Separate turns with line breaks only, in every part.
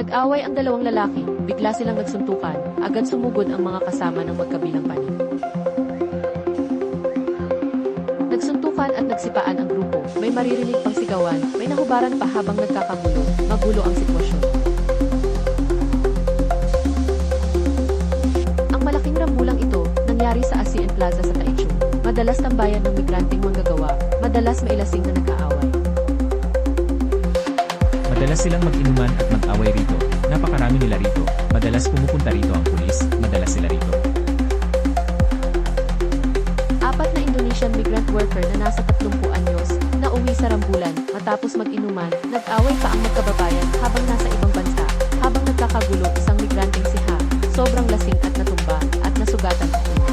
Nag-away ang dalawang lalaki, bigla silang nagsuntukan, agad sumugod ang mga kasama ng magkabilang panig. Nagsuntukan at nagsipaan ang grupo, may maririnig pang sigawan, may nahubaran pa habang nagkakagulo, magulo ang sitwasyon. Ang malaking rambulang ito, nangyari sa ASEAN Plaza sa Taichung. Madalas tambayan ng migranteng manggagawa, madalas mailasing na nag-aaway.
Madalas silang mag-inuman at mag-away rito. Napakarami nila rito. Madalas pumupunta rito ang pulis, madalas sila rito.
4 na Indonesian migrant worker na nasa 30 anyos, na uwi sa rambulan, matapos mag-inuman, nag-away pa ang magkababayan habang nasa ibang bansa, habang nagkakagulo isang migranteng si Ha, sobrang lasing at natumba, at nasugatan ang ulo.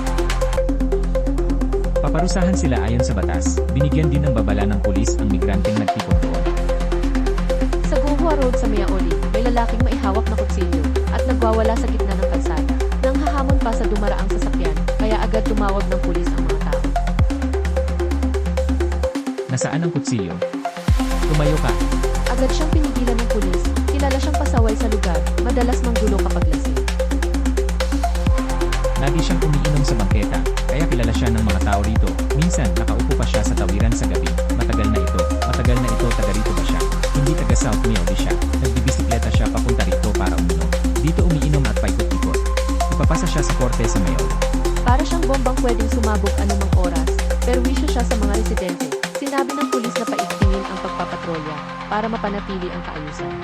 Paparusahan sila ayon sa batas, binigyan din ng babala ng pulis ang migranteng nagtipon doon.
Sa Guhua Road sa Miaoli, may lalaking maihawak na kutsilyo, at nagwawala sa gitna ng kalsada, nang hahamon pa sa dumaraang sasakyan, kaya agad tumawag ng pulis ang mga tao.
Nasaan ang kutsilyo? Tumayo ka.
Agad siyang pinigilan ng pulis, kilala siyang pasaway sa lugar, madalas manggulo kapag lasing.
Lagi siyang umiinom sa bangketa, kaya kilala siya ng mga tao rito. Minsan, nakaupo pa siya sa tawiran sa gabi. Matagal na ito, taga rito ba siya? Hindi taga South Miaoli siya. Nagbibisikleta siya papunta rito para uminom. Dito umiinom at paikot-ikot. Ipapasa siya sa korte sa Miaoli.
Para siyang bombang pwedeng sumabog anumang oras, perwisyo siya sa mga residente. Sinabi ng pulis na paigtingin ang pagpapatrolya para mapanatili ang kaayusan.